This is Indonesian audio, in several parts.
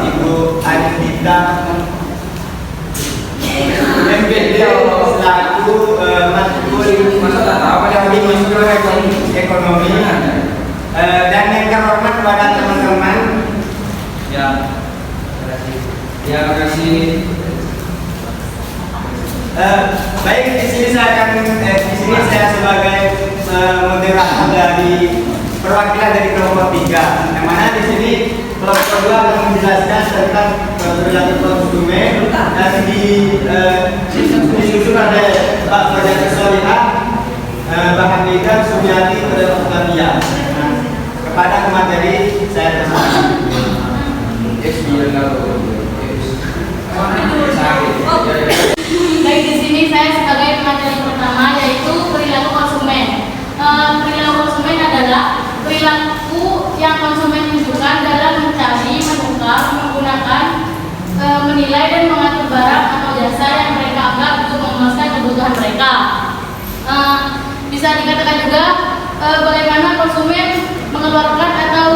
Ibu Anindita MPD selaku matkul ekonomi. Dan yang terhormat kepada teman-teman ya, terima kasih. Baik, di sini saya sebagai moderator dari perwakilan dari kelompok 3, yang mana di sini kelompok 2 akan menjelaskan tentang perilaku konsumen dan disusul oleh Pak Fajar Solihah, Pak Hamida Suryati pada Octavia. Kepada pemateri saya persilakan. Baik, di sini saya sebagai pemateri pertama yaitu perilaku konsumen. Perilaku konsumen adalah perilaku yang konsumen tunjukkan dalam mencari, menukar, menggunakan, menilai dan mengatur barang atau jasa yang mereka anggap untuk memuaskan kebutuhan mereka. Bisa dikatakan juga bagaimana konsumen mengeluarkan atau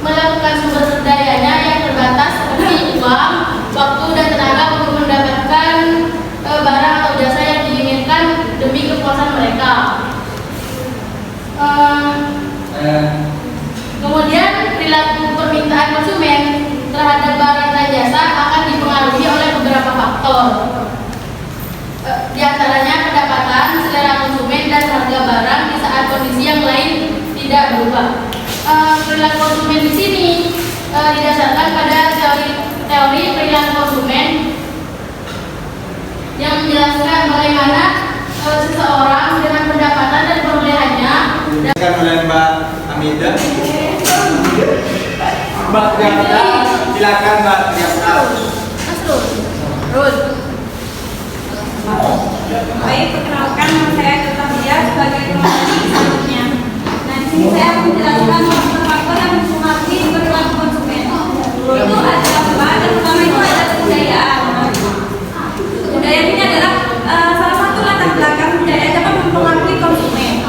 melakukan sumber dayanya yang terbatas seperti uang, waktu, dan tenaga untuk mendapatkan barang atau jasa yang diinginkan demi kepuasan mereka. Kemudian perilaku permintaan konsumen terhadap barang dan jasa akan dipengaruhi oleh beberapa faktor. Di antaranya pendapatan, selera konsumen, dan harga barang di saat kondisi yang lain tidak berubah. Perilaku konsumen di sini didasarkan pada teori perilaku konsumen yang menjelaskan bagaimana seseorang dengan pendapatan dan perolehannya Silakan oleh Mbak Hamida. Mbak Triapta, silakan Mbak Triapta. Baik, perkenalkan nama saya Octavia sebagai pemateri selanjutnya. Nah, di sini saya akan menjelaskan faktor yang mempengaruhi perilaku konsumen. Itu ada apa? Dan pertama itu ada kebudayaan. Kebudayaan ini adalah salah satu latar belakang budaya dapat mempengaruhi konsumen.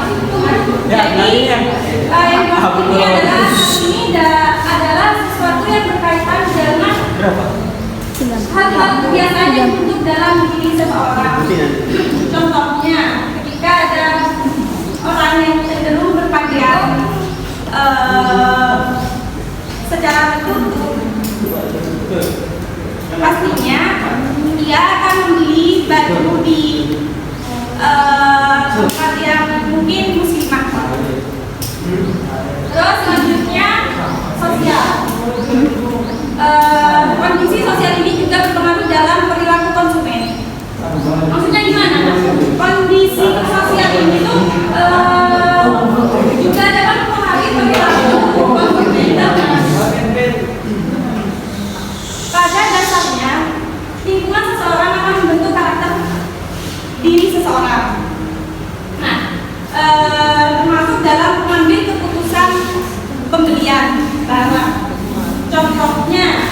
Jadi yang dimaksud ini adalah sesuatu yang berkaitan dengan hal-hal kebiasaan yang untuk dalam diri seseorang. Contohnya, ketika ada orang yang cenderung berpakaian secara tertutup, pastinya dia akan membeli baju di tempat yang mungkin muslimah. Terus selanjutnya sosial. Kondisi sosial ini juga berpengaruh dalam perilaku konsumen. Maksudnya gimana? Kondisi sosial ini tuh juga dapat mempengaruhi perilaku konsumen. Pada dasarnya, lingkungan seseorang akan membentuk karakter diri seseorang. Nah, termasuk dalam mengambil keputusan pembelian barang. Contohnya,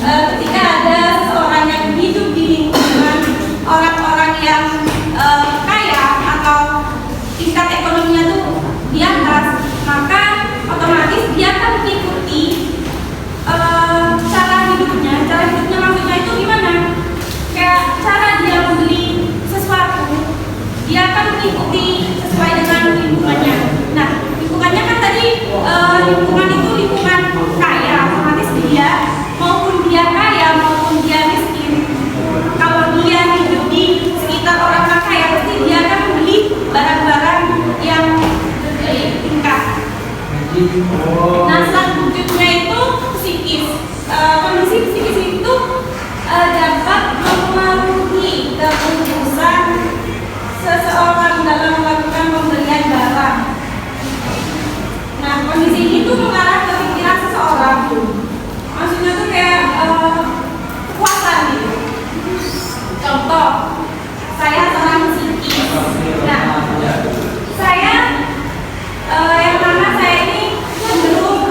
ketika ada seseorang yang hidup di lingkungan orang-orang yang kaya atau tingkat ekonominya tuh di atas, maka otomatis dia akan mengikuti cara hidupnya. Cara hidupnya maksudnya itu gimana? Kayak cara dia membeli sesuatu, dia akan mengikuti sesuai dengan lingkungannya. Nah, lingkungannya kan tadi lingkungan itu lingkungan kaya, otomatis dia maupun dia kaya maupun dia miskin, kalau dia hidup di sekitar orang kaya pasti dia akan membeli barang-barang yang tingkat. Nah, selanjutnya itu psikis. Kondisi psikis itu dapat mempengaruhi keputusan seseorang dalam melakukan pembelian barang. Nah, kondisi itu mengarah ke pikiran seseorang. Maksudnya tuh kayak kekuasaan gitu. Contoh, saya seorang psikis. Nah, saya yang mana saya ini cenderung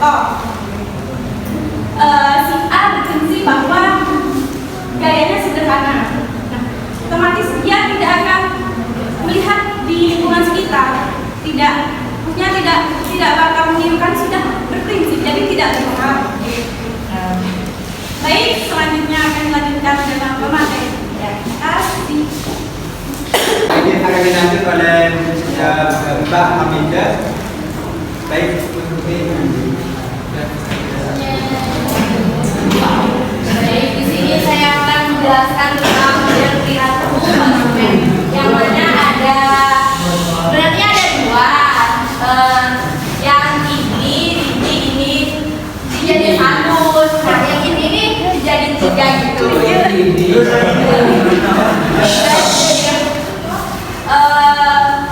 contoh, si A berfungsi bahwa gayanya sederhana. Nah, otomatis dia tidak akan melihat di lingkungan sekitar, tidak bakal menginginkan, sudah berprinsip, jadi tidak berpengaruh. Baik, selanjutnya akan dilanjutkan dengan pemateri. Ya, terima kasih. Ini akan dilanjut oleh Mbak Hamidah. Baik, Baik, di sini saya akan menjelaskan tentang model perilaku konsumen, yang mana ada sebenarnya ada dua, yang ini dijadiin satu, nah yang ini dijadiin tiga gitu.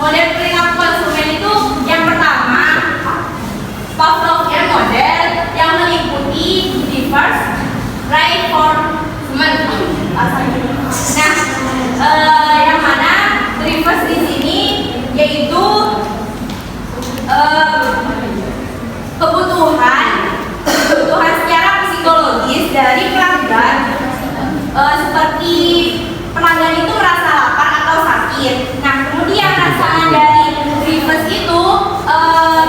Model perilaku konsumen itu yang pertama Pavlovian model yang meliputi reverse reinforcement. Nah, yang mana reverse di sini yaitu kebutuhan secara psikologis dari pelanggan, seperti pelanggan itu merasa lapar atau sakit. Nah, kemudian rangsangan dari reverse itu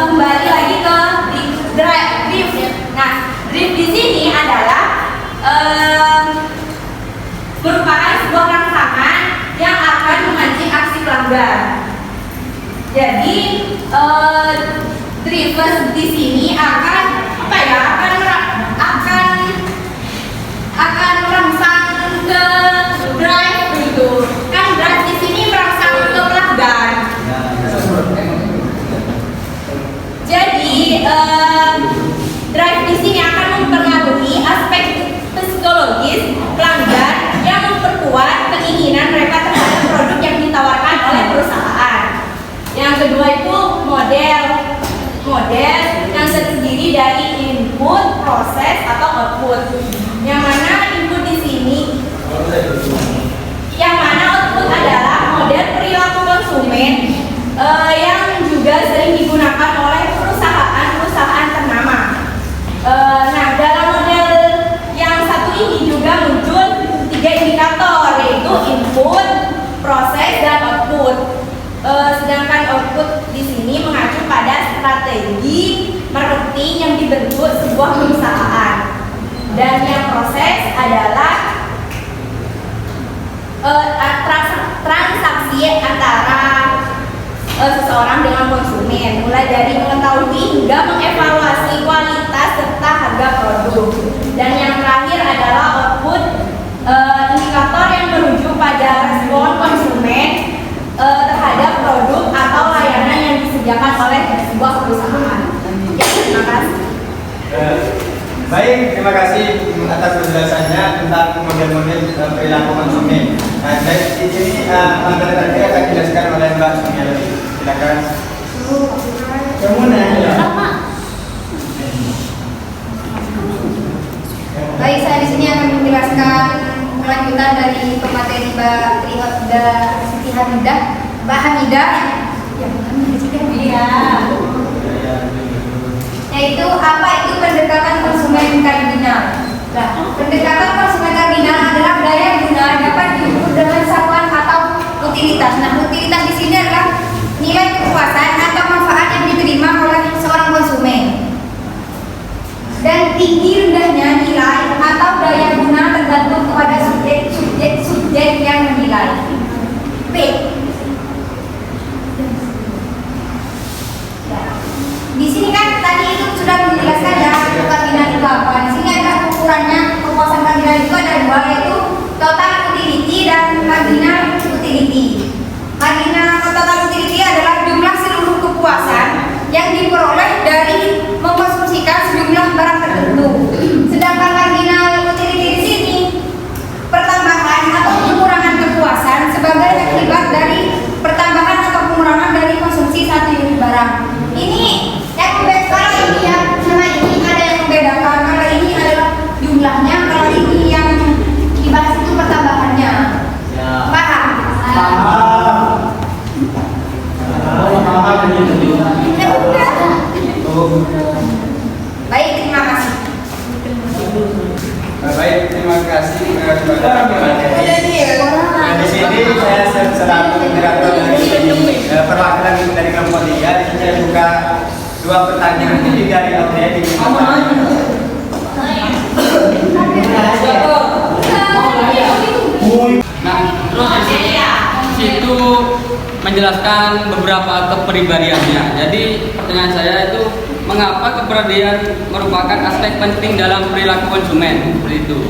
kembali lagi ke drive. Nah, drive di sini adalah merupakan sebuah rangsangan yang akan memancing aksi pelanggan. Jadi drivers di sini akan akan merangsang ke drive gitu. Kan drive di sini merangsang ke pelanggan. Jadi drive di sini akan mempengaruhi aspek psikologis pelanggan yang memperkuat keinginan mereka terhadap produk yang ditawarkan oleh perusahaan. Yang kedua itu model yang terdiri dari input, proses atau output. Yang mana input di sini, yang mana output adalah model perilaku konsumen yang juga sering digunakan oleh perusahaan ternama. Nah, dalam model yang satu ini juga muncul 3 indikator, yaitu input, proses, dan output. Sedangkan output di sini mengacu pada strategi marketing yang dibentuk sebuah perusahaan. Dan yang proses adalah transaksi antara seseorang dengan konsumen, mulai dari mengetahui hingga mengevaluasi kualitas serta harga produk. Dan yang terakhir adalah output, indikator yang merujuk pada respon konsumen terhadap produk atau layanan yang disediakan oleh sebuah perusahaan. Ya, terima kasih. Baik, terima kasih atas penjelasannya tentang model-model perilaku konsumen. Nah, dari sini materi tadi akan dijelaskan oleh Mbak Sumiati. Silakan. Baik, saya di sini akan menjelaskan kelanjutan dari pemateri Mbak Siti Hamidah. Mbak Hamidah, yaitu apa itu pendekatan konsumen kardinal. Nah, pendekatan konsumen kardinal adalah daya guna dapat diukur dengan satuan atau utilitas. Nah, utilitas di sini adalah nilai kepuasan atau manfaat yang diterima oleh seorang konsumen. Dan tinggi rendahnya nilai atau daya guna tergantung kepada subjek yang menilai. P. Di sini kan tadi itu sudah menjelaskan ya kardinal itu apa. Di sini ada ukurannya. Kepuasan kardinal itu ada dua, yaitu total utility dan kardinal utility. Kardinal total utility adalah jumlah seluruh kepuasan yang diperoleh dari mengkonsumsikan sejumlah barang tertentu. Sedangkan kardinal utility di sini pertambahan atau pengurangan kepuasan sebagai akibat dari pertambahan atau pengurangan dari konsumsi satu unit barang. Ini yang membedakan ini ya, sama ini ada yang membedakan. Kalau ini adalah jumlahnya, kalau ini yang dibahas itu pertambahannya. Paham? Ya udah. Baik. Baik, terima kasih kepada materi. Di sini saya selaku moderator dari perwakilan dari kelompok 3. Di sini saya buka 2 pertanyaan ini dari LTN. Nah, terus di situ menjelaskan beberapa kepribadiannya. Jadi pertanyaan saya itu mengapa kepribadian merupakan aspek penting dalam perilaku konsumen seperti itu?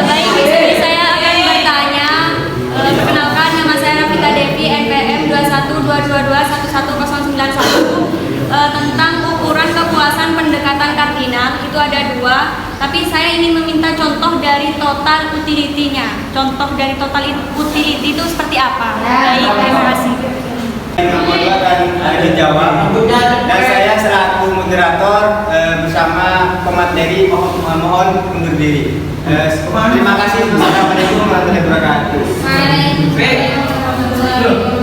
Baik, di sini saya akan bertanya. Perkenalkan, nama saya Rafika Devi, NPM 21222111091. Tentang ukuran kepuasan pendekatan kardinal itu ada 2, tapi saya ingin meminta contoh dari total utility-nya. Contoh dari total utility itu seperti apa? Baik, terima kasih. Nomor 2 akan dijawab, dan saya selaku moderator bersama pemateri mohon undur diri. Terima kasih. Wassalamualaikum warahmatullahi wabarakatuh. Waalaikumsalam.